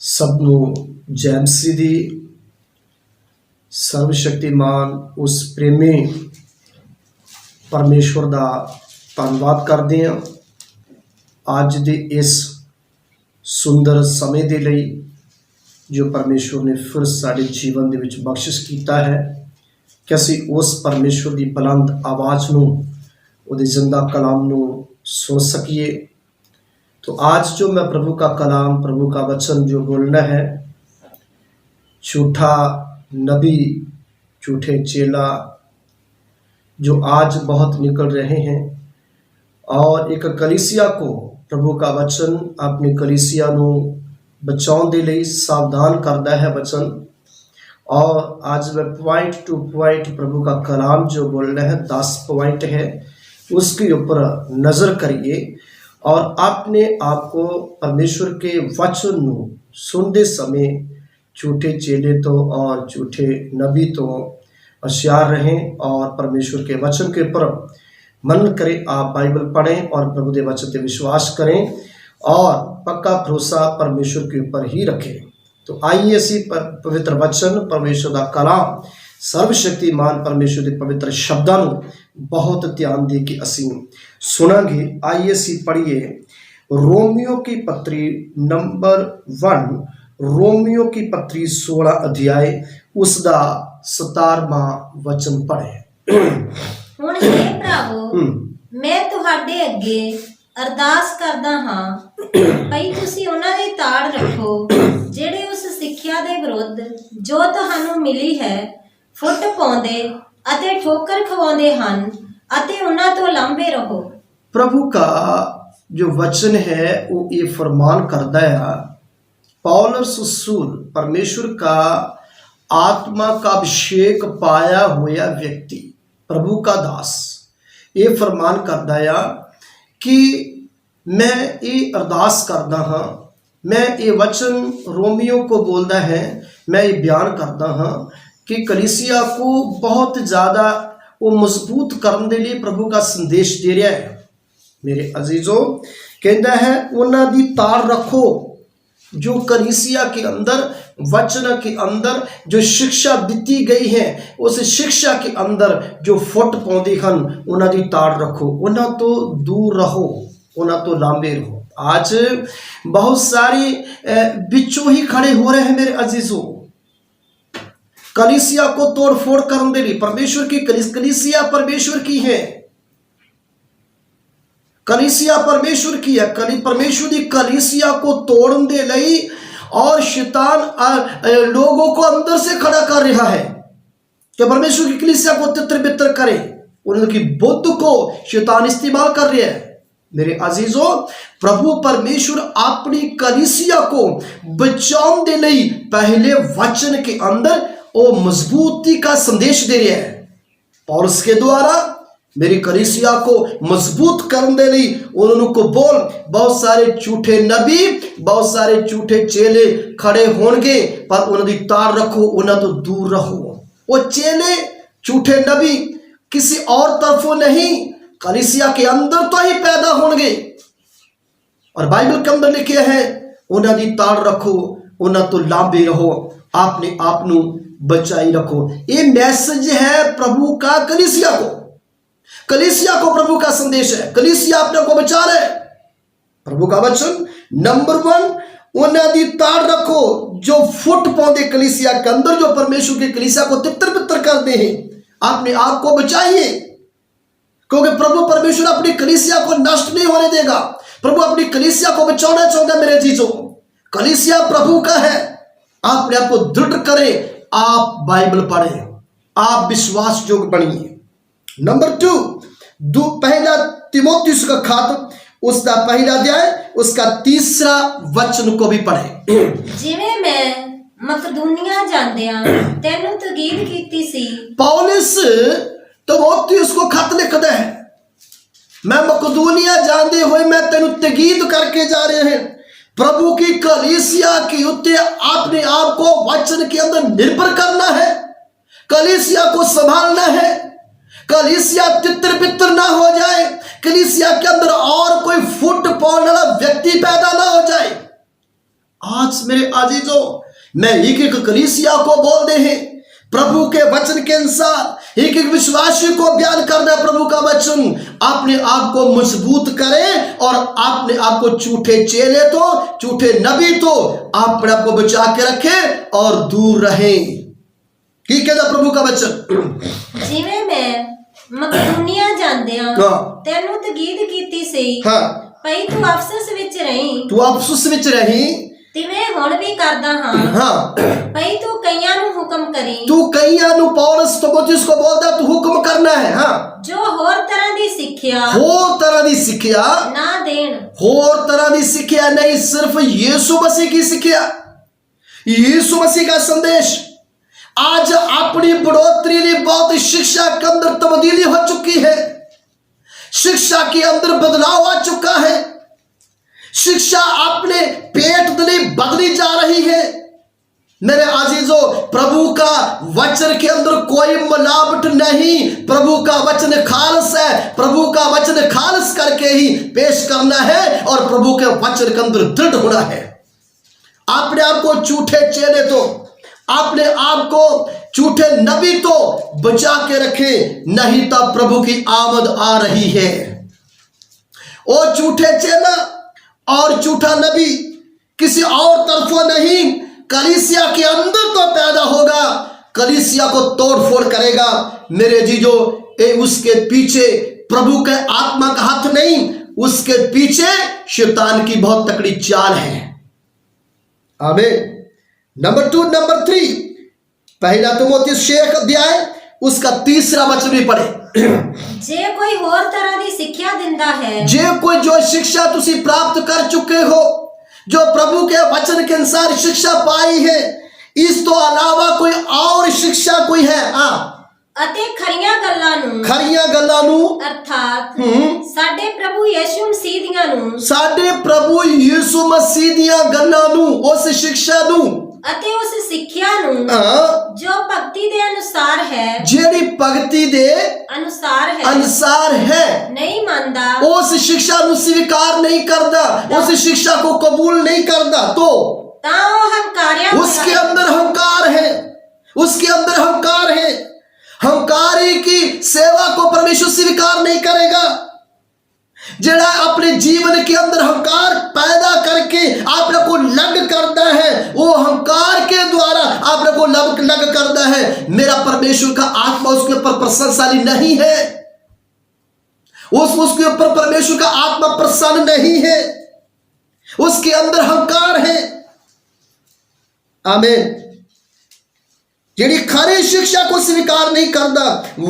ਸਭ ਨੂੰ ਜੈ ਮਸੀਹ ਦੀ। ਸਰਵਸ਼ਕਤੀਮਾਨ ਉਸ ਪ੍ਰੇਮੀ ਪਰਮੇਸ਼ਵਰ ਦਾ ਧੰਨਵਾਦ ਕਰਦੇ ਹਾਂ ਅੱਜ ਦੇ ਇਸ ਸੁੰਦਰ ਸਮੇਂ ਦੇ ਲਈ ਜੋ ਪਰਮੇਸ਼ਵਰ ਨੇ ਫਿਰ ਸਾਡੇ ਜੀਵਨ ਦੇ ਵਿੱਚ ਬਖਸ਼ਿਸ਼ ਕੀਤਾ ਹੈ ਕਿ ਅਸੀਂ ਉਸ ਪਰਮੇਸ਼ਵਰ ਦੀ ਬੁਲੰਦ ਆਵਾਜ਼ ਨੂੰ, ਉਹਦੇ ਜ਼ਿੰਦਾ कलाम ਨੂੰ सुन सकिए। तो आज जो मैं प्रभु का कलाम, प्रभु का वचन जो बोलना है, झूठा नबी, झूठे चेला जो आज बहुत निकल रहे हैं और एक कलीसिया को प्रभु का वचन अपनी कलीसिया ਨੂੰ बचाने ਦੇ ਲਈ सावधान करता है वचन। और आज मैं पॉइंट टू पॉइंट प्रभु का कलाम जो बोलना है 10 पॉइंट है, उसके ऊपर नज़र करिए और अपने आप को परमेश्वर के वचन ਨੂੰ सुनते समय झूठे चेले तो और झूठे नबी तो होशियार रहें और परमेश्वर के वचन के ऊपर मन करें। आप बाइबल पढ़ें और प्रभु के वचन पर विश्वास करें और पक्का भरोसा परमेश्वर के ऊपर ही रखें। तो आइए असी पवित्र वचन, परमेश्वर का कलाम, सर्वशक्तिमान परमेश्वर के पवित्र शब्दों ਨੂੰ बहुत ध्यान दे के असी सुनांगे। आइए असी पढ़िए रोमियो की पत्री नंबर 1, रोमियो की पत्री 16 अध्याय उसका 17वां वचन पढ़े। ਹੁਣ हे ਭਰਾਵੋ, ਮੈਂ ਤੁਹਾਡੇ ਅੱਗੇ ਅਰਦਾਸ ਕਰਦਾ ਹਾਂ ਭਈ ਤੁਸੀਂ ਉਹਨਾਂ ਦੀ ਤਾੜ ਰੱਖੋ ਜਿਹੜੇ ਉਸ ਸਿੱਖਿਆ ਦੇ ਵਿਰੁੱਧ ਜੋ ਤੁਹਾਨੂੰ ਮਿਲੀ ਹੈ ਫੁੱਟ ਪਾਉਂਦੇ ਅਤੇ ਠੋਕਰ ਖਵਾਉਂਦੇ ਹਨ ਅਤੇ ਉਹਨਾਂ ਤੋਂ ਲੰਬੇ ਰਹੋ। प्रभु का जो वचन है वो ये फरमान करता है, पौलुस रसूल परमेश्वर का आत्मा का अभिषेक पाया हुआ व्यक्ति, प्रभु का दास, ये फरमान करता है कि मैं ये अरदास करता हाँ, मैं ये वचन रोमियो को बोलता है, मैं ये बयान करता हाँ कि कलीसिया को बहुत ज़्यादा वो मजबूत करने के लिए प्रभु का संदेश दे रहा है। मेरे अजीजों, कहता है उन्होंने दी तार रखो जो कलीसिया के अंदर, वचन के अंदर जो शिक्षा दी गई है उस शिक्षा के अंदर जो फुट पाते हैं उन्होंने दी तार रखो, उन्होंने तो दूर रहो, उन्होंने तो लांबे रहो। आज बहुत सारे बिचो ही खड़े हो रहे हैं मेरे अजीजों, कलीसिया को तोड़ फोड़ करने के लिए। परमेश्वर की कलीसिया परमेश्वर की है, कलीसिया परमेश्वर की है, परमेश्वर की कलीसिया को तोड़ने के लिए और शैतान लोगों को अंदर से खड़ा कर रहा है कि परमेश्वर की कलीसिया को तितर बितर करे, उनकी बुद्ध को शैतान इस्तेमाल कर रहा है। मेरे अजीजों, प्रभु परमेश्वर अपनी कलीसिया को बचाने के लिए पहले वचन के अंदर वो मजबूती का संदेश दे रहा है। पौलुस के द्वारा मेरी कलीसिया को मजबूत करने के लिए उन्होंने को बोल, बहुत सारे झूठे नबी, बहुत सारे झूठे चेले खड़े होंगे पर उन्होंने तार रखो, उन्हें तो दूर रहो। वो चेले झूठे नबी किसी और तरफों नहीं, कलीसिया के अंदर तो ही पैदा होंगे और बाइबल के अंदर लिखे हैं उन्हें दी तार रखो, उन्हें तो लांबे रहो, आपने आप नू बचाई रखो। ये मैसेज है प्रभु का कलीसिया को, कलीसिया को प्रभु का संदेश है, कलीसिया अपने को बचा रहे। प्रभु का वचन नंबर 1, उन्हें दी तार रखो जो फुट पौधे कलीसिया के अंदर, जो परमेश्वर की कलीसिया को तितर बितर करते हैं, अपने आप को बचाइए क्योंकि प्रभु परमेश्वर अपनी कलीसिया को नष्ट नहीं होने देगा। प्रभु अपनी कलीसिया को बचाना चाहता है। मेरे जीजों, कलीसिया प्रभु का है, अपने आप को दृढ़ करें, आप बाइबल पढ़ें, आप विश्वास योग्य बनिए। नंबर 2, पहला तिमोथियुस का खत उसका पहला अध्याय उसका 3रा वचन को भी पढ़े। जिवें मैं मकदूनिया जांदियां तैनूं तकीद कीती सी। पौलुस तिमोथियुस को खत लिखता है, मैं मकदूनिया जाते हुए मैं तेनू तकीद करके जा रहे हैं। प्रभु की कलीसिया के उत्ते अपने आप को वचन के अंदर निर्भर करना है, कलीसिया को संभालना है, कलीसिया तितर बितर ना हो जाए, कलीसिया के अंदर और कोई फुट पाने वाला व्यक्ति पैदा ना हो जाए। आज आज मेरे आजीजों, मैं एक एक कलीसिया को बोल दे हैं प्रभु के वचन के अनुसार, एक एक विश्वासी को बयान करना है प्रभु का वचन। अपने आप को मजबूत करें और अपने आप को झूठे चेले तो, झूठे नबी तो अपने आप को बचा के रखें और दूर रहें। की कहता प्रभु का वचन? जिवें मैं मकदूनिया ਜਾਂਦਿਆਂ ਤੈਨੂੰ ਤਕੀਦ ਕੀਤੀ ਸੀ ਭਈ ਤੂੰ ਅਫਸੋਸ ਵਿੱਚ ਰਹੀਂ, ਤੂੰ ਅਫਸੋਸ ਵਿੱਚ ਰਹੀਂ, ਤਿਵੇਂ ਹੁਣ ਵੀ ਕਰਦਾ ਹਾਂ ਭਈ ਤੂੰ ਕਈਆਂ ਨੂੰ ਹੁਕਮ ਕਰੀ। तू कईयां नु पौलुस तिमोथियुस को बोलता तू हुक्म करना है, जो होर तरह ਦੀ ਸਿੱਖਿਆ, होर तरह दी सिक्ख्या ना देण, होर तरह दी सिक्ख्या नहीं, सिर्फ यीशु मसीह की सिक्ख्या, यीशु मसीह का संदेश। आज अपनी बढ़ोतरी लिए बहुत शिक्षा के अंदर तब्दीली हो चुकी है, शिक्षा के अंदर बदलाव आ चुका है, शिक्षा अपने पेट तले बदली जा रही है। मेरे अजीजों, प्रभु का वचन के अंदर कोई मिलावट नहीं, प्रभु का वचन खालस है, प्रभु का वचन खालस करके ही पेश करना है और प्रभु के वचन के अंदर दृढ़ होना है। अपने आप को झूठे चेले तो, अपने आप को झूठे नबी तो बचा के रखे, नहीं तो प्रभु की आमद आ रही है। और झूठे चेला और झूठा नबी किसी और तरफों नहीं, कलीसिया के अंदर तो पैदा होगा, कलीसिया को तोड़ फोड़ करेगा। मेरे जीजो, उसके पीछे प्रभु के आत्मा का हाथ नहीं, उसके पीछे शैतान की बहुत तकड़ी चाल है। आमीन। नंबर 2, नंबर 3, पहला तिमोथियुस 6 अध्याय उसका 3रा वचन भी पढ़े। जे कोई होर तरह दी सिक्ख्या दिंदा है, जे कोई जो शिक्षा तुसी प्राप्त कर चुके हो, जो प्रभु के वचन के अनुसार शिक्षा पाई है, इस तो अलावा कोई और शिक्षा कोई है ਅਤੇ ਖਰੀਆਂ ਗੱਲਾਂ ਨੂੰ ਅਰਥਾਤ ਸਾਡੇ ਪ੍ਰਭੂ ਯਿਸੂ ਮਸੀਹ ਦੀਆਂ ਨੂੰ, ਸਾਡੇ ਪ੍ਰਭੂ ਯਿਸੂ ਮਸੀਹ ਦੀਆਂ ਗੱਲਾਂ ਨੂੰ, ਉਸ ਸਿੱਖਿਆ ਨੂੰ ਅਤੇ ਉਸ ਸਿੱਖਿਆ ਨੂੰ ਜੋ ਭਗਤੀ ਦੇ ਅਨੁਸਾਰ ਹੈ, ਜਿਹੜੀ ਭਗਤੀ ਦੇ ਅਨੁਸਾਰ ਹੈ ਨਹੀਂ ਮੰਨਦਾ, उस शिक्षा ਨੂੰ स्वीकार नहीं करता, उस शिक्षा को कबूल नहीं करता, तो ਤਾਂ ਉਹ ਹੰਕਾਰਿਆ, उसके अंदर अहंकार है, उसके अंदर अहंकार है। हंकारी की सेवा को परमेश्वर स्वीकार नहीं करेगा। जेड़ा अपने जीवन के अंदर हंकार पैदा करके आपने को लग करता है, वो हंकार के द्वारा आपने को लग करता है। मेरा परमेश्वर का आत्मा उसके ऊपर प्रसन्नशाली नहीं है, उसके ऊपर परमेश्वर का आत्मा प्रसन्न नहीं है, उसके अंदर हंकार है। आमीन। जेड़ी खरी शिक्षा को स्वीकार नहीं करता,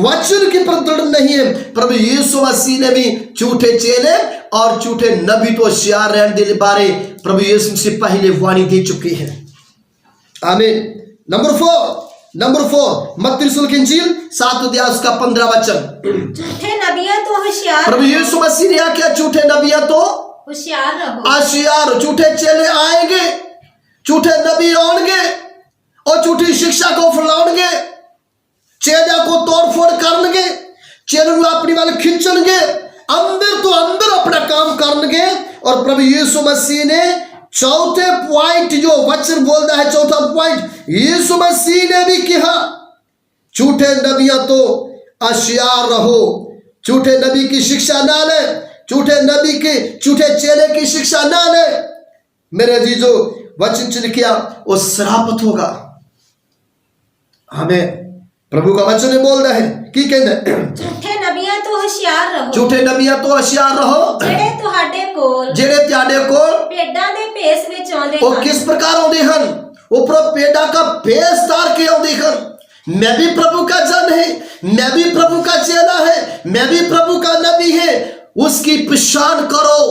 वचन की प्रदृढ़ नहीं है। प्रभु यीशु मसीह ने भी झूठे चेले और झूठे नबी तो होशियार रहने के बारे प्रभु यीशु मसीह पहले वाणी दे चुकी है। आमीन। नंबर 4 मत्ती रसूल की इंजील 7 अध्याय उसका 15 वचन। झूठे नबियां तो होशियार, प्रभु यीशु मसीह ने क्या? झूठे नबियां तो होशियार रहो। होशियार, झूठे चेले आएंगे, झूठे नबी आएंगे और झूठी शिक्षा को फैलाएंगे, चेला को तोड़ फोड़ करेंगे, चेलों को अपनी वाले खींचेंगे, अंदर तो अंदर अपना काम करेंगे। और प्रभु यीशु मसीह ने चौथे पॉइंट जो वचन बोलता है, चौथा पॉइंट यीशु मसीह ने भी कहा, झूठे नबियां तो होशियार रहो, झूठे नबी की शिक्षा ना ले, झूठे नबी के झूठे चेले की शिक्षा ना ले। मेरे जीजो, वचन चिन्ह किया वो श्रापित होगा। हमें प्रभु का वचन बोल रहा है कि कहते झूठे नबियां तो होशियार रहो, झूठे नबियां तो होशियार रहो, ਜਿਹੜੇ ਤੁਹਾਡੇ ਕੋਲ ਭੇਡਾਂ ਦੇ ਭੇਸ ਵਿੱਚ ਆਉਂਦੇ ਹਨ। ਉਹ किस प्रकार आਉਂਦੇ ਹਨ? वो भेड़ा का भेष धार के आਉਂਦੇ ਹਨ। मैं भी प्रभु का जन है, मैं भी प्रभु का चेला है, मैं भी प्रभु का नबी है। उसकी पहचान करो,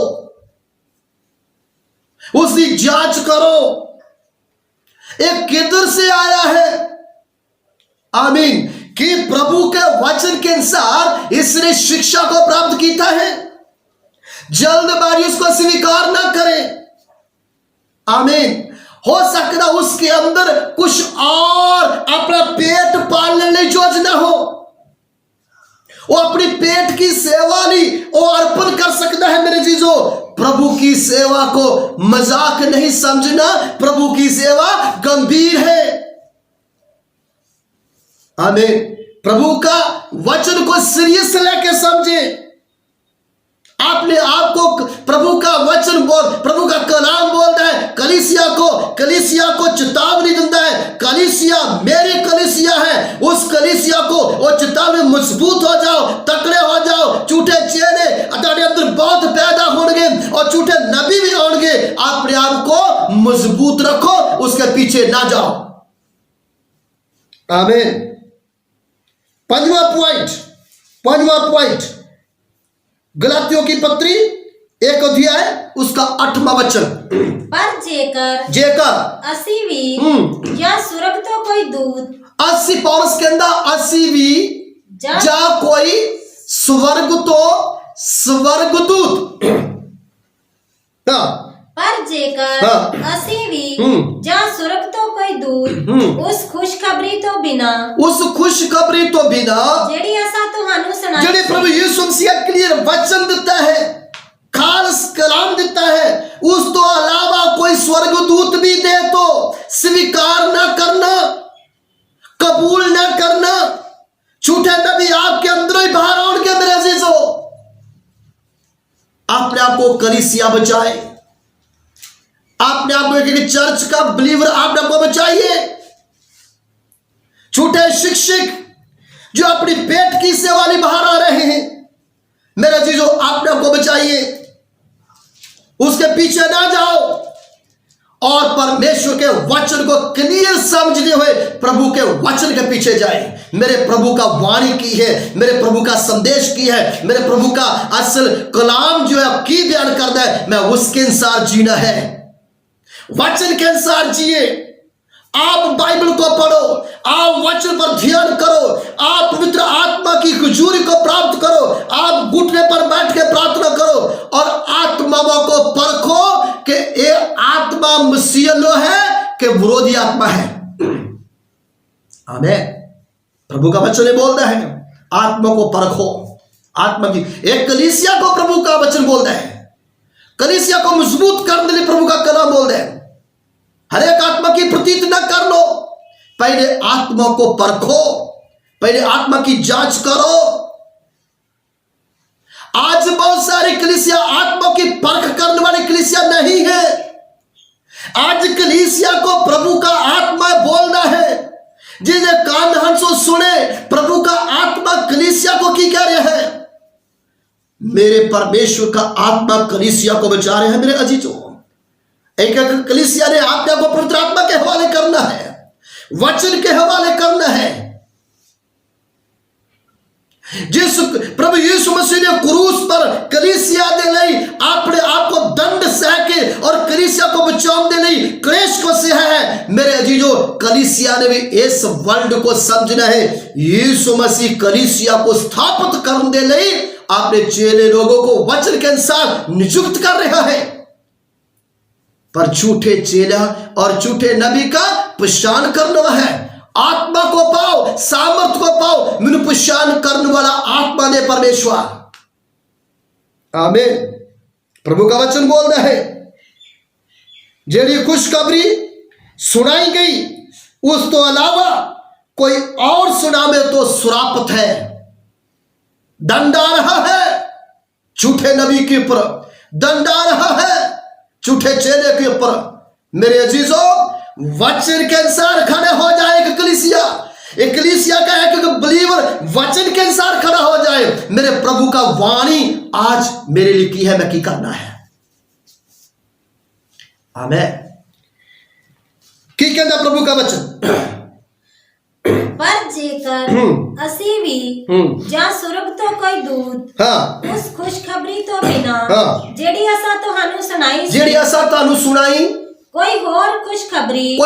उसकी जांच करो, एक किधर से आया है। आमीन। कि प्रभु के वचन के अनुसार इसने शिक्षा को प्राप्त किया है, जल्दबाजी उसको स्वीकार ना करें। आमीन। हो सकता उसके अंदर कुछ और अपना पेट पालने योजना हो, वो अपनी पेट की सेवा नहीं वो अर्पण कर सकता है। मेरे जीजो, प्रभु की सेवा को मजाक नहीं समझना, प्रभु की सेवा गंभीर है। आमीन। प्रभु का वचन को सीरियस लेके समझे। आपने आपको प्रभु का वचन प्रभु का कलाम बोलता है, कलीसिया को चेतावनी देता है। कलीसिया मेरी कलीसिया है, उस कलीसिया को वो चेतावनी, मजबूत हो जाओ, तकड़े हो जाओ। झूठे चेले तुम्हारे अंदर बहुत पैदा होंगे और झूठे नबी भी होंगे। अपने आप को मजबूत रखो, उसके पीछे ना जाओ। आमीन। पांचवा पॉइंट गलातियों की पत्री 1 अध्याय उसका 8वां वचन। पर जेकर असीवी या सुरग तो कोई दूत 80 पौलुस के अंदर 80वीं जा कोई स्वर्गदूत। पर जेकर असीवी जा सुरग तो कोई दूत उस खुशखबरी तो बिना जेड़ी असा तुहानू सुनाई, जेड़ी प्रभु यीशु मसीह के लिए वचन देता है, खास कलाम देता है, उस तो अलावा कोई स्वर्गदूत भी दे तो स्वीकार ना करना, कबूल ना करना। झूठे नबी आपके अंदर ही बाहर आउणगे। मेरे अजीजों, अपने आप को कलीसिया बचाए, अपने आप को चर्च का बिलीवर अपने आप को बचाइए। झूठे शिक्षक जो अपनी पेट की सेवा लिए बाहर आ रहे हैं, मेरे अजीजों अपने आप को बचाइए, उसके पीछे ना जाओ और परमेश्वर के वचन को क्लियर समझते हुए प्रभु के वचन के पीछे जाए। मेरे प्रभु का वाणी की है, मेरे प्रभु का संदेश की है, मेरे प्रभु का असल कलाम जो है की बयान करता है, मैं उसके अनुसार जीना है, वचन के अनुसार जिए। आप बाइबल को पढ़ो, आप वचन पर ध्यान करो, आप पवित्र आत्मा की हुजूरी को प्राप्त करो, आप घुटने पर बैठ के प्रार्थना करो और आत्माओं को परखो कि ये आत्मा मसीह है कि विरोधी आत्मा है। आमीन। प्रभु का वचन बोलता है आत्मा को परखो। आत्मा की एक कलीसिया को प्रभु का वचन बोलता है, कलीसिया को मजबूत करने के लिए प्रभु का कलाम बोलता है। हर एक आत्मा की प्रतीत न कर लो, पहले आत्मा को परखो, पहले आत्मा की जांच करो। आज बहुत सारी कलीसिया आत्मा की परख करने वाली कलीसिया नहीं है। आज कलीसिया को प्रभु का आत्मा बोलना है। जिसे कान हंसो सुने प्रभु का आत्मा कलीसिया को की कह रहे हैं। मेरे परमेश्वर का आत्मा कलीसिया को बचा रहे हैं। मेरे अजीजों, एक कलीसिया ने आत्मा को पवित्र आत्मा के हवाले करना है, वचन के हवाले करना है। जिस प्रभु यीशु मसीह ने क्रूस पर कलीसिया दे लई अपने आप को दंड सह के और कलीसिया को बचाव दे लई क्लेश को सहा है। मेरे अजीजों, कलीसिया ने भी इस वर्ल्ड को समझना है। यीशु मसीह कलीसिया को स्थापित करने दे लई अपने चेले लोगों को वचन के अनुसार नियुक्त कर रहा है। पर झूठे चेला और झूठे नबी का पहचान करना है। आत्मा को पाओ, सामर्थ को पाओ, मैंने पहचान करने वाला आत्मा ने परमेश्वर। आमीन। प्रभु का वचन बोलता है जेड़ी खुशखबरी सुनाई गई उस तो अलावा कोई और सुनावे तो सुरापत है, दंड आ रहा है। झूठे नबी के ऊपर दंड आ रहा है, झूठे चेले के ऊपर। मेरे अजीजों, वचन के अनुसार खड़े हो जाए एक कलीसिया का एक बिलीवर वचन के अनुसार खड़ा हो जाए। मेरे प्रभु का वाणी आज मेरे लिए की है, मैं की करना है। आमीन। की कहता प्रभु का वचन। पर जेकर असी भी जा सुरग तो कोई दूत उस खुशखबरी तो बिना जेड़ी असा तुहानू सुनाई कोई और खुशखबरी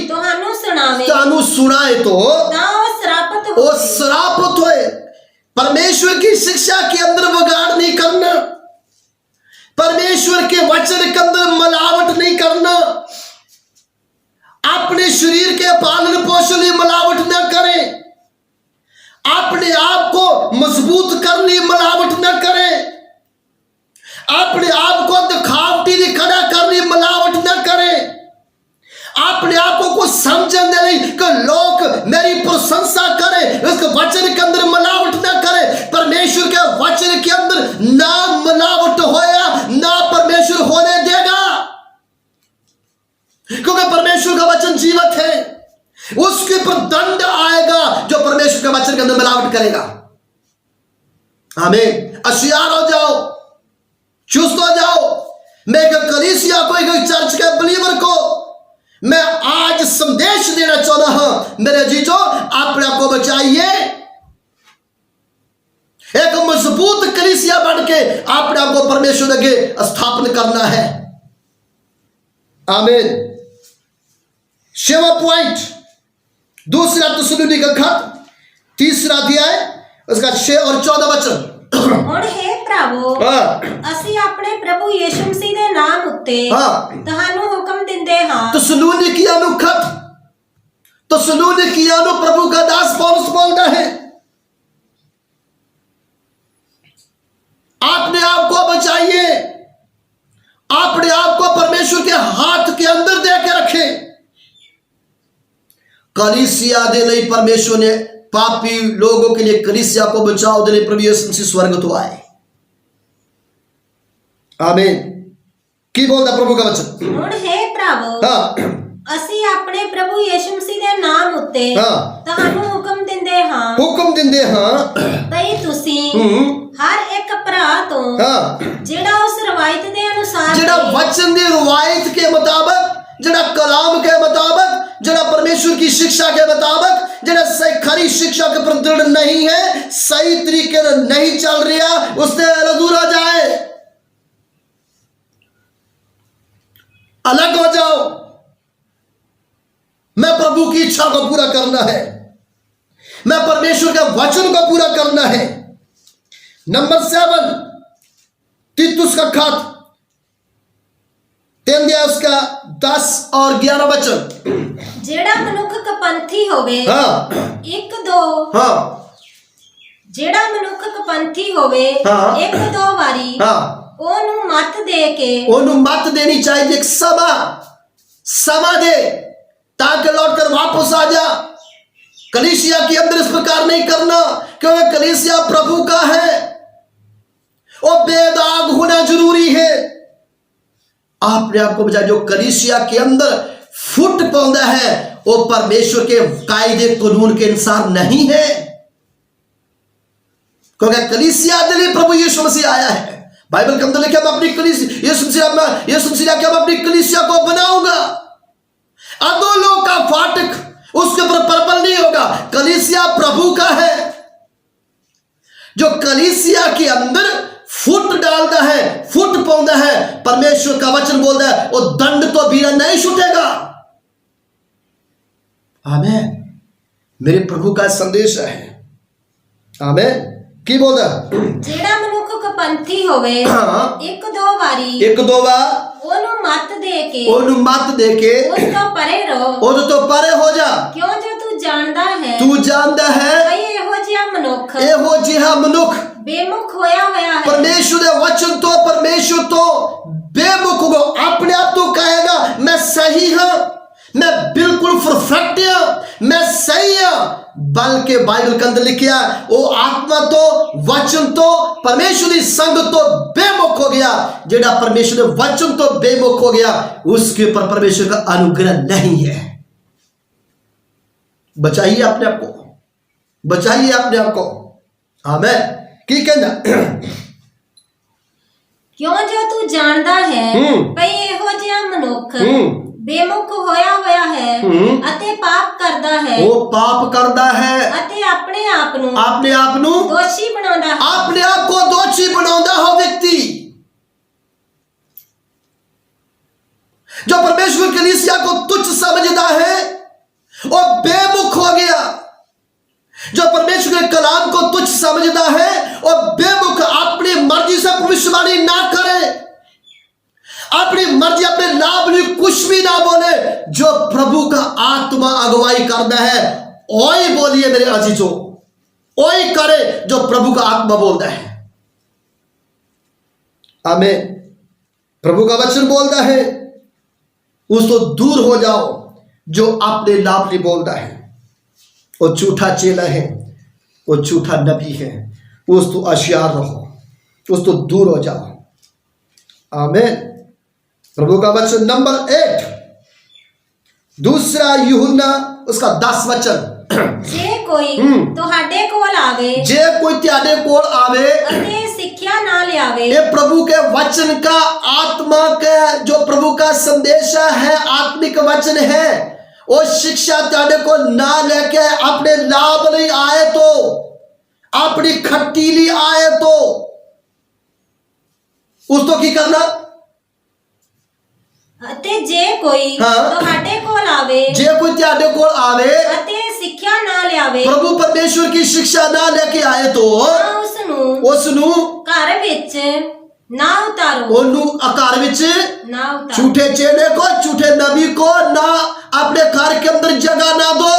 तुहानू सुनाए तो ओ श्रापित होए। परमेश्वर की शिक्षा के अंदर बगाड़ नहीं करना, परमेश्वर के वचन के अंदर मिलावट नहीं करना, अपने शरीर के पालन पोषण में मिलावट न करें, अपने आप को मजबूत करने मिलावट न करें, अपने आप को दिखावटी नहीं खड़ा करनी, मिलावट न करे। अपने आप को कुछ समझने नहीं कि लोग मेरी प्रशंसा करें, उसके वचन के अंदर मिलावट न करे। परमेश्वर के वचन के अंदर ना मिलावट होया, ना परमेश्वर होने देगा, क्योंकि परमेश्वर का वचन जीवित है। उसके पर दंड आएगा जो परमेश्वर के वचन के अंदर मिलावट करेगा। आमीन। होशियार हो जाओ, चुस्त हो जाओ। मैं एक कलीसिया को, एक चर्च के बिलीवर को मैं आज संदेश देना चाहता हूं, मेरे जीजो अपने आप को बचाइए। एक मजबूत कलीसिया बन के अपने आप को परमेश्वर के स्थापन करना है। आमीन। 7 पॉइंट, दूसरा तस्सलुनी का खत 3 अध्याय उसका 6 और 14 वचन। ਹੁਣ ਹੈ ਭਰਾਵੋ, ਅਸੀਂ ਆਪਣੇ ਪ੍ਰਭੂ ਯਿਸੂ ਮਸੀਹ ਦੇ ਨਾਮ ਉੱਤੇ ਤੁਹਾਨੂੰ ਹੁਕਮ ਦਿੰਦੇ ਹਾਂ। तस्सलुनीकियों ਨੂੰ खत, तस्सलुनीकियों ਨੂੰ प्रभु का दास पौलुस बोलता है, अपने आप को बचाइए, अपने आप को परमेश्वर के हाथ के अंदर दे के रखें। कलीसिया दे लिए परमेश्वर ने पापी लोगों के लिए कलीसिया को बचाओ दे लिए प्रभु यीशु मसीह स्वर्ग तो आए। आमीन। की बोलता प्रभु का वचन? ਹੁਣ ਹੈ ਭਰਾਵੋ, ਅਸੀਂ ਆਪਣੇ ਪ੍ਰਭੂ ਯਿਸੂ ਮਸੀਹ ਦੇ ਨਾਮ ਉੱਤੇ ਤੁਹਾਨੂੰ ਹੁਕਮ ਦਿੰਦੇ ਹਾਂ, ਹੁਕਮ ਦਿੰਦੇ ਹਾਂ ਭਈ ਤੁਸੀਂ ਹਰ ਇੱਕ ਭਰਾ ਤੋਂ ਜਿਹੜਾ ਉਸ ਰਵਾਇਤ ਦੇ ਅਨੁਸਾਰ, ਜਿਹੜਾ वचन ਦੀ रवायत के मुताबिक, जरा कलाम के मुताबिक, जरा परमेश्वर की शिक्षा के मुताबिक, जरा सही खरी शिक्षा के पर दृढ़ नहीं है, सही तरीके से नहीं चल रहा, उससे दूर हो जाए, अलग हो जाओ। मैं प्रभु की इच्छा को पूरा करना है, मैं परमेश्वर के वचन को पूरा करना है। नंबर 7 तीतुस का खत 3 अध्याय उसका 10 और 11 वचन। ਜਿਹੜਾ ਮਨੁੱਖ ਕਪੰਥੀ ਹੋਵੇ, 1-2, ਜਿਹੜਾ ਮਨੁੱਖ ਕਪੰਥੀ ਹੋਵੇ 1-2 ਵਾਰੀ ਉਹਨੂੰ ਮੱਤ ਦੇ ਕੇ, ਉਹਨੂੰ मत देनी चाहिए, एक समा दे ताकि लौट कर वापस आ जा। कलीसिया के अंदर इस प्रकार नहीं करना, क्योंकि कलीसिया प्रभु का है, वो बेदाग होना जरूरी है। आपने आपको बजाय जो कलीसिया के अंदर फुट पाता है वो परमेश्वर के कायदे कानून के अनुसार नहीं है, क्योंकि कलीसिया के लिए प्रभु यीशु मसीह आया है। बाइबल के अंदर लिखा मैं अपनी कलीसिया, यीशु मसीह क्या मैं अपनी कलीसिया को बनाऊंगा, अधोलोक का फाटक उसके ऊपर परबल नहीं होगा। कलीसिया प्रभु का है, जो कलीसिया के अंदर फुट डालता है, फुट पाता है, परमेश्वर का वचन बोलता है वो दंड तो भी नहीं छूटेगा। आमीन। मेरे प्रभु का संदेश है। आमीन। की बोलता ਜਿਹੜਾ ਮਨੁੱਖ ਕਪੰਥੀ ਹੋਵੇ 1-2 ਵਾਰੀ, 1-2 बार ਉਹਨੂੰ ਮੱਤ ਦੇ ਕੇ, ਉਹਨੂੰ ਮੱਤ ਦੇ ਕੇ ਉਸ ਤੋਂ ਪਰੇ ਰਹੋ, ਉਹਦੇ ਤੋਂ ਪਰੇ ਹੋ ਜਾ, ਕਿਉਂ ਜੋ ਤੂੰ ਜਾਣਦਾ ਹੈ, ਤੂੰ ਜਾਣਦਾ ਹੈ ਭਈ ਇਹੋ ਜਿਹਾ ਮਨੁੱਖ ਬੇਮੁਖ ਹੋਇਆ ਹੈ। परमेश्वर के वचन तो, परमेश्वर तो बेमुख होगा, अपने आप तो कहेगा मैं सही हूं, मैं बिल्कुल परफेक्ट हूं, मैं सही हूं, बल्कि बाइबल के अंदर लिखा वो आत्मा तो, वचन तो, परमेश्वरी संग तो बेमुख हो गया। जेड़ा परमेश्वर के वचन तो बेमुख हो गया, उसके ऊपर परमेश्वर का अनुग्रह नहीं है। बचाइए अपने आप को, बचाइए अपने आप को। आमीन। की कहना? ਕਿਉਂ ਜੋ ਤੂੰ ਜਾਣਦਾ ਹੈ ਭਈ ਇਹੋ ਜਿਹਾ ਮਨੁੱਖ ਬੇਮੁਖ ਹੋਇਆ ਹੈ ਅਤੇ ਪਾਪ ਕਰਦਾ ਹੈ, ਉਹ ਪਾਪ ਕਰਦਾ ਹੈ ਅਤੇ ਆਪਣੇ ਆਪ ਨੂੰ ਦੋਸ਼ੀ ਬਣਾਉਂਦਾ ਹੈ। अपने आप को दोषी बनाता हो व्यक्ति जो परमेश्वर की कलीसिया को तुच्छ समझता है वो बेमुख हो गया। जो परमेश्वर के कलाम को तुच्छ समझता है और बेमुख, अपनी मर्जी से भविष्यवाणी ना करे, अपनी मर्जी अपने लाभ लिए कुछ भी ना बोले, जो प्रभु का आत्मा अगुवाई करता है वही बोलिए मेरे अजीजों, वही करे जो प्रभु का आत्मा बोलता है। आमीन। प्रभु का वचन बोलता है उसको दूर हो जाओ जो अपने लाभ नहीं बोलता है, वो झूठा चेला है, वो झूठा नबी है, उस तो होशियार रहो, उस तो दूर हो जाओ। आमीन। प्रभु का वचन नंबर 8 दूसरा यूहन्ना उसका 10 वचन। जे कोई तुहाडे कोल आवे, जे कोई त्याडे कोल आवे अते सिक्ख्या ना लियावे, ये प्रभु के वचन का आत्मा का जो प्रभु का संदेश है, आत्मिक वचन है, वो शिक्षा त्याडे को ना लेके अपने लाभ नहीं आए तो, अपनी खट्टीली आए तो उसको की करना। अते जे कोई तुहाडे कोल आवे, जे कोई त्याडे कोल आवे अते सिक्ख्या ना लियावे, प्रभु परमेश्वर की शिक्षा ना लेके आए तो उसनु घर विच ना उतारो, ओनू आकार विच ना उतारो, झूठे चेले को, झूठे नबी को ना अपने घर के अंदर जगह ना दो,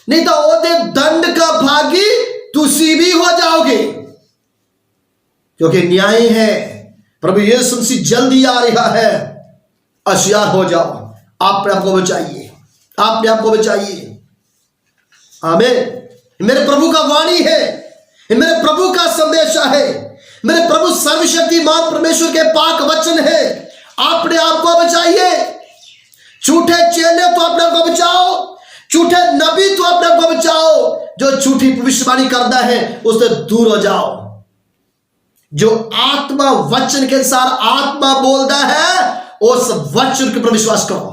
नहीं तो ओदे दंड का भागी तुसी भी हो जाओगे, क्योंकि न्याय है। प्रभु यीशु मसीह जल्दी आ रहा है, होशियार हो जाओ, अपने आप को बचाइए, अपने आप को बचाइए। आमीन। मेरे प्रभु का वाणी है, मेरे प्रभु का संदेश है, मेरे प्रभु सर्वशक्तिमान परमेश्वर के पाक वचन है। अपने आप को बचाइए। झूठे चेले तो अपने आप को बचाओ, झूठे नबी तो अपने आप को बचाओ, जो झूठी भविष्यवाणी करता है उससे दूर हो जाओ। जो आत्मा वचन के अनुसार आत्मा बोलता है उस वचन के ऊपर विश्वास करो।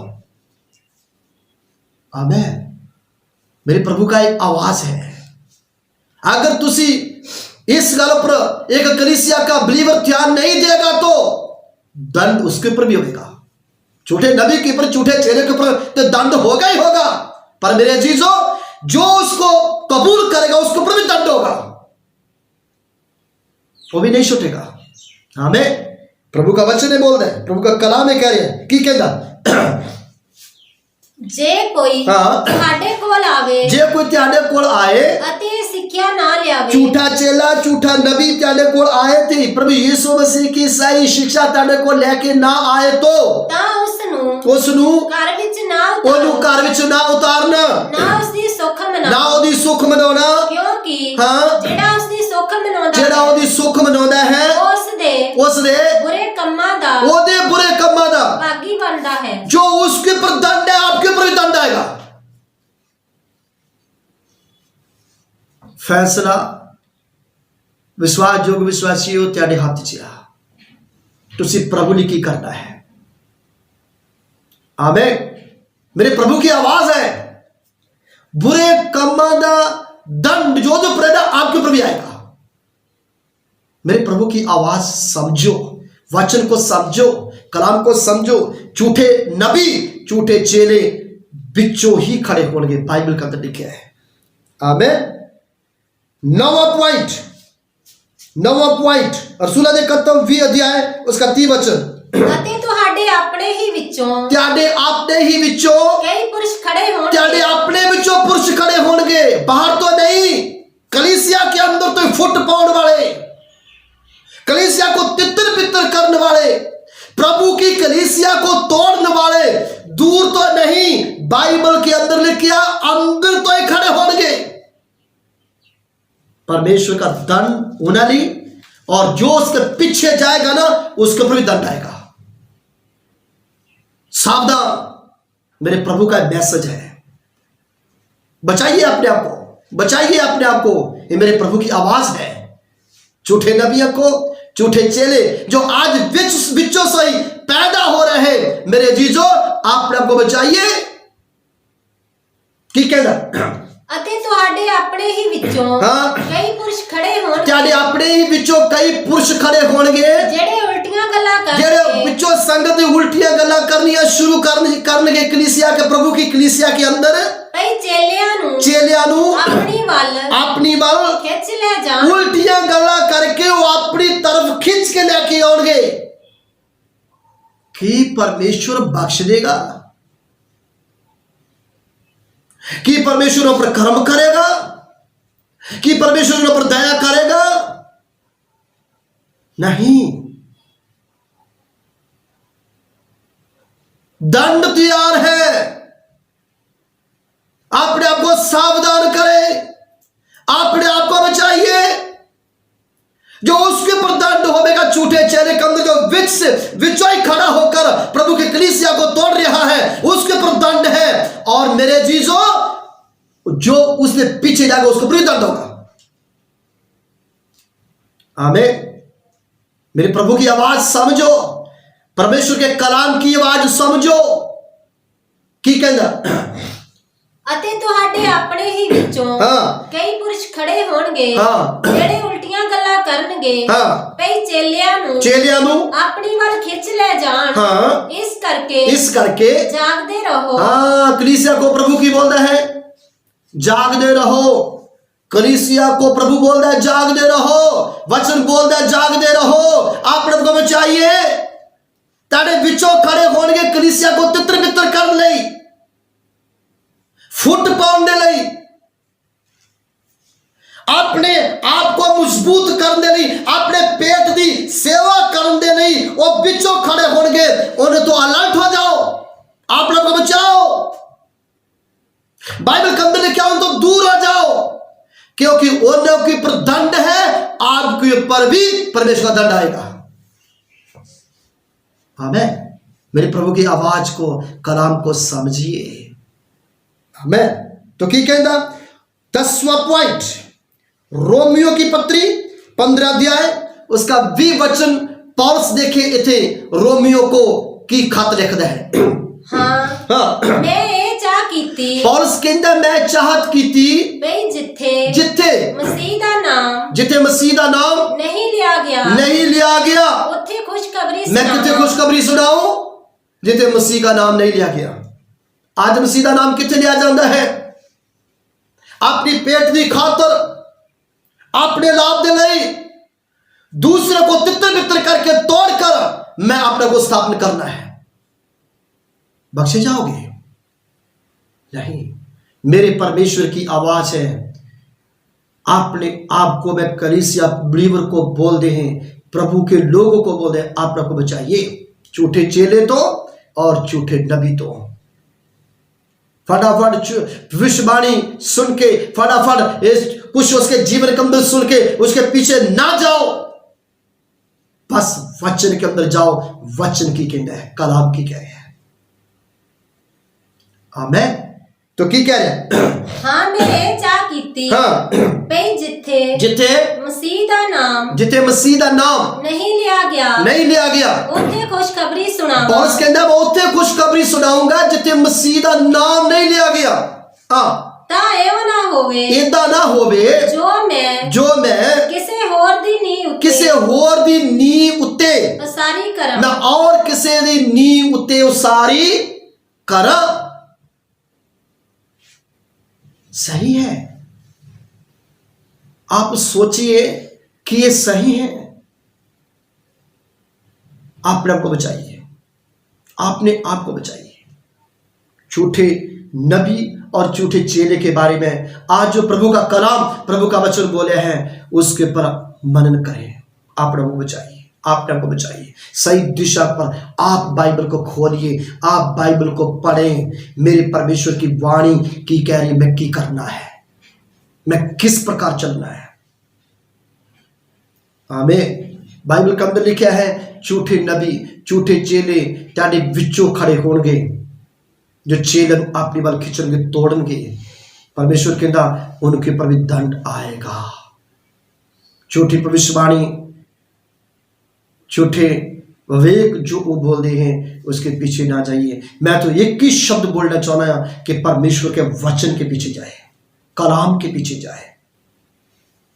आमीन। मेरे प्रभु का एक आवाज है। अगर तुसी इस गल पर एक कलीसिया का बिलीवर ध्यान नहीं देगा तो दंड उसके ऊपर भी होगा। झूठे नबी के ऊपर, झूठे चेले के ऊपर तो दंड होगा ही होगा, पर मेरे अजीजों जो उसको कबूल करेगा उसके ऊपर भी दंड होगा, वो भी नहीं छूटेगा। आमीन। प्रभु का वचन है, बोल रहे हैं, प्रभु का कलाम है, कह रहे हैं कि कहता जे कोई तुहाडे कोल आवे, जे कोई त्याडे कोल आए अते सिक्ख्या ना लियावे, झूठा चेला, झूठा नबी त्याडे कोल आए थे, प्रभु यीशु मसीह की सही शिक्षा त्याडे को लेके ना आए तो उसनु घर विच ना ओनू घर विच ना उतारना, ना उसदी सुख मनाना, ना ओदी सुख मनाना, क्योंकि जेड़ा उसदी सुख मनाउंदा, जेड़ा ओदी सुख मनाउंदा है उसदे बुरे कम्मां दा, ओदे बुरे कम्मां दा भागी बनदा है। जो उसके ऊपर दंड है आपके ऊपर भी दंड आएगा। फैसला विश्वास जोग विश्वासी हो त्याडे हाथ च आ, तुसी प्रभु ने की करना है। आमीन। मेरे प्रभु की आवाज है, बुरे कम्मां दा दंड जो प्रेरणा आपके ऊपर भी आएगा। मेरे प्रभु की आवाज समझो, वचन को समझो, कलाम को समझो। झूठे नबी, झूठे चेले बिचो ही खड़े होंगे, बाइबल के अंदर लिखे है। आमीन। नवा पॉइंट रसूला दे 20 अध्याय उसका 30 वचन। अते तुहाडे अपने ही विचों, त्याडे अपने ही विचों कई पुरुष खड़े होंगे, त्याडे अपने विचों पुरुष खड़े होंगे, बाहर तो नहीं, कलीसिया के अंदर तो फुट पाउंड वाले, कलीसिया को तितर बितर करने वाले, प्रभु की कलीसिया को तोड़ने वाले, दूर तो नहीं, बाइबल के अंदर लिखा अंदर तो ही खड़े होंगे। परमेश्वर का दंड होना नहीं, और जो उसके पीछे जाएगा ना उसके ऊपर भी दंड आएगा। सावधान। मेरे प्रभु का मैसेज है, बचाइए अपने आप को, बचाइए अपने आप को। ये मेरे प्रभु की आवाज है। झूठे नबियों को, झूठे चेले जो आज बिचों से ही पैदा हो रहे हैं, मेरे जीजो अपने आप को बचाइए। की कहना अते तुहाडे अपने ही विचों कई पुरुष खड़े होणगे, त्याडे अपने ही विचों कई पुरुष खड़े होणगे, जेड़े उल्टियां गल्लां करके, जेड़े विचों संगत दी उल्टियां गल्लां करनियां शुरू करनगे कलीसिया के, प्रभु की कलीसिया के अंदर। कई चेलियां नु अपनी वाल खिंच ले जान, उल्टियां गल्लां करके वो अपनी तरफ खिंच के लेके आउणगे। कि परमेश्वर बख्श देगा? कि परमेश्वर उन पर कर्म करेगा? कि परमेश्वर उन पर दया करेगा? नहीं। दंड तैयार है। अपने आप को सावधान करें, अपने आप को बचाइए। जो उसके ऊपर दंड होगा, झूठे चेहरे के अंदर जो विचय खड़ा होकर प्रभु की कलीसिया को तोड़ रहा है, उसके ऊपर दंड है। और मेरे जीजो, जो उसने पीछे जाएगा उसको भी दंड होगा। आमीन। मेरे प्रभु की आवाज समझो, परमेश्वर के कलाम की आवाज समझो। की कहना ਅਤੇ ਤੁਹਾਡੇ ਆਪਣੇ ਹੀ ਵਿੱਚੋਂ ਕਈ ਪੁਰਸ਼ ਖੜੇ ਹੋਣਗੇ ਜਿਹੜੇ ਉਲਟੀਆਂ ਗੱਲਾਂ ਕਰਨਗੇ ਭਈ ਚੇਲਿਆਂ ਨੂੰ ਆਪਣੀ ਵੱਲ ਖਿੱਚ ਲੈ ਜਾਣ। ਇਸ ਕਰਕੇ ਜਾਗਦੇ ਰਹੋ। कलीसिया को प्रभु की बोलता है जागदे रहो। कलीसिया को प्रभु बोलता है जागदे रहो। वचन बोलता है जागदे रहो। आप प्रभु को बचाइए। ताड़े विचों खड़े होने कलीसिया को तितर बितर कर ले, फुट पाने लई, अपने आप को मजबूत करने लई, अपने पेट की सेवा करने लई वो बिचों खड़े होंगे। उन्हें तो अलर्ट हो जाओ, आप लोग को बचाओ। बाइबल के अंदर क्या हो तो दूर हो जाओ, क्योंकि उन्हें के ऊपर दंड है, आपके ऊपर भी परमेश्वर का दंड आएगा। आमीन। मेरे प्रभु की आवाज को, कलाम को समझिए। आमीन। तो की कहना 10वां पॉइंट, रोमियो की पत्री 15 अध्याय उसका 20 वचन पौलुस देखे इथे रोमियो को की खत लिखदा है। मैं ये चाह कीती, पौलुस कहंदा मैं चाहत कीती भई जिथे मसीह दा नाम नहीं लिया गया उथे खुशखबरी सुनाऊं। मैं किथे खुशखबरी सुनाऊं जिथे मसीह का नाम नहीं लिया गया। आज मसीह का नाम किथे लिया जाता है? अपनी पेट की खातर, अपने लाभ दे लई, दूसरे को तितर बितर करके तोड़कर मैं अपने को स्थापन करना है। बख्शे जाओगे नहीं। मेरे परमेश्वर की आवाज है, अपने आप को मैं कलीसिया बिलीवर को बोल दे हैं, प्रभु के लोगों को बोल दे, आप को बचाइए। झूठे चेले तो और झूठे नबी तो फटाफट भविष्यवाणी सुन के, फटाफट कुछ उसके जीवन के अंदर सुन के उसके पीछे ना जाओ, बस वचन के अंदर जाओ। वचन की कहना है, कलाम की कह रहे हैं। आमीन। तो की कह रहे हैं? हाँ मैं चाह कीती भई जिथे मसीह दा नाम नहीं लिया गया उथे खुशखबरी सुनाऊंगा। पौलुस कहंदा मैं उथे खुशखबरी सुनाऊंगा जिथे मसीह दा नाम नहीं लिया गया। ता एवं ना होवे, इदा ना होवे जो मैं किसे होर दी नींव उत्ते उसारी करा, मैं और किसे दी नींव उत्ते उसारी करा। सही है। आप सोचिए कि ये सही है। अपने आप को बचाइए, अपने आप को बचाइए। झूठे नबी और झूठे चेले के बारे में आज जो प्रभु का कलाम, प्रभु का वचन बोले हैं, उसके पर मनन करें। अपने आप को बचाइए, अपने आप को बचाइए। सही दिशा पर आप बाइबल को खोलिए, आप बाइबल को पढ़ें। मेरे परमेश्वर की वाणी की कह रही मैं की करना है, मैं किस प्रकार चलना है। आमीन। बाइबल के अंदर लिखा है झूठे नबी, झूठे चेले ताड़े विचों खड़े होंगे, जो चेले अपनी वाल खिंचेंगे, तोड़ेंगे। परमेश्वर कहता उनके ऊपर भी दंड आएगा। झूठी भविष्यवाणी, झूठे विवेक जो वो बोलते हैं, उसके पीछे ना जाइए। मैं तो एक ही शब्द बोलना चाहना है कि परमेश्वर के वचन के पीछे जाए, कलाम के पीछे जाए,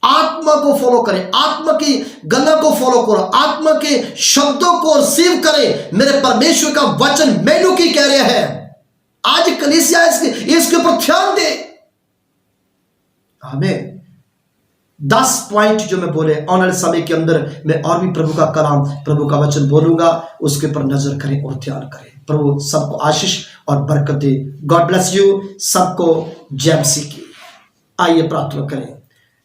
आत्मा को फॉलो करें, आत्मा की गल्ला को फॉलो करो, आत्मा के शब्दों को रिसीव करें। मेरे परमेश्वर का वचन मैनू की कह रहे हैं। आज कलीसिया इसके ऊपर ध्यान दे। हमें 10 पॉइंट जो मैं बोले, आने वाले समय के अंदर मैं और भी प्रभु का कलाम, प्रभु का वचन बोलूंगा, उसके ऊपर नजर करें और ध्यान करें। प्रभु सबको आशीष और बरकत दे। God bless you. सबको जय मसीह की। आइए प्रार्थना करें।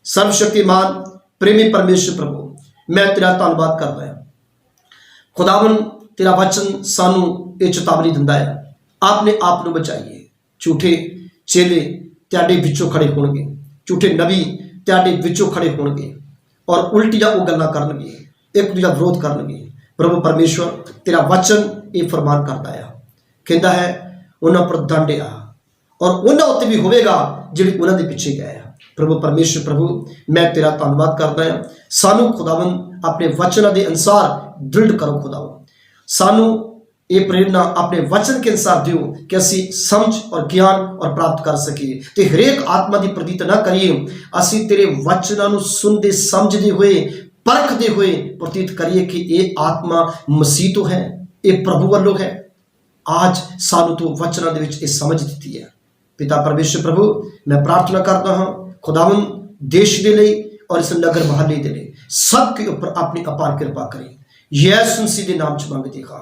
सर्वशक्तिमान प्रेमी परमेश्वर प्रभु, मैं तेरा धन्यवाद करता हूं खुदावन, तेरा वचन सानू ਇਹ ਚੇਤਾਵਨੀ ਦਿੰਦਾ ਹੈ, ਆਪਣੇ ਆਪ ਨੂੰ ਬਚਾਈਏ। ਝੂਠੇ ਚੇਲੇ ਤੁਹਾਡੇ ਵਿੱਚੋਂ ਖੜੇ ਹੋਣਗੇ, ਝੂਠੇ ਨਬੀ ਤੁਹਾਡੇ ਵਿੱਚੋਂ ਖੜੇ ਹੋਣਗੇ ਔਰ ਉਲਟੀਆਂ ਉਹ ਗੱਲਾਂ ਕਰਨਗੇ, ਇੱਕ ਦੂਜਾ ਵਿਰੋਧ ਕਰਨਗੇ। ਪ੍ਰਭੂ ਪਰਮੇਸ਼ਵਰ ਤੇਰਾ ਵਚਨ ਇਹ ਫਰਮਾਨ ਕਰਦਾ ਆ, ਕਹਿੰਦਾ ਹੈ ਉਹਨਾਂ ਪਰ ਦੰਡ ਆ ਔਰ ਉਹਨਾਂ ਉੱਤੇ ਵੀ ਹੋਵੇਗਾ ਜਿਹੜੇ ਉਹਨਾਂ ਦੇ ਪਿੱਛੇ ਗਏ ਆ। ਪ੍ਰਭੂ ਪਰਮੇਸ਼ਵਰ, ਪ੍ਰਭੂ ਮੈਂ ਤੇਰਾ ਧੰਨਵਾਦ ਕਰਦਾ ਹਾਂ। ਸਾਨੂੰ ਖੁਦਾਵੰਦ ਆਪਣੇ ਵਚਨਾਂ ਦੇ ਅਨੁਸਾਰ ਦ੍ਰਿੜ ਕਰੋ ਖੁਦਾਵੰਦ, ਸਾਨੂੰ ਇਹ ਪ੍ਰੇਰਨਾ ਆਪਣੇ ਵਚਨ के अनुसार ਦਿਓ ਕਿ ਅਸੀਂ ਸਮਝ ਔਰ ਗਿਆਨ ਔਰ ਪ੍ਰਾਪਤ ਕਰ ਸਕੀਏ ਤੇ ਹਰੇਕ ਆਤਮਾ ਦੀ ਪ੍ਰਤੀਤ ਨਾ ਕਰੀਏ। ਅਸੀਂ ਤੇਰੇ ਵਚਨਾਂ ਨੂੰ ਸੁਣਦੇ ਸਮਝਦੇ ਹੋਏ ਪਰਖਦੇ ਹੋਏ ਪ੍ਰਤੀਤ ਕਰੀਏ ਕਿ ਇਹ ਆਤਮਾ ਮਸੀਹ ਤੋਂ ਹੈ, ਇਹ ਪ੍ਰਭੂ ਵੱਲੋਂ ਹੈ। आज ਸਾਨੂੰ ਤੂੰ ਵਚਨਾਂ ਦੇ ਵਿੱਚ ਇਹ ਸਮਝ ਦਿੱਤੀ ਹੈ। ਪਿਤਾ ਪਰਮੇਸ਼ਰ ਪ੍ਰਭੂ, ਮੈਂ ਪ੍ਰਾर्थना ਕਰਦਾ ਹਾਂ खुदावंद देश के लिए और इस नगर महल्ले के लिए सबके ऊपर अपनी अपार कृपा करें। यीशु मसीह के नाम च मंगते हैं।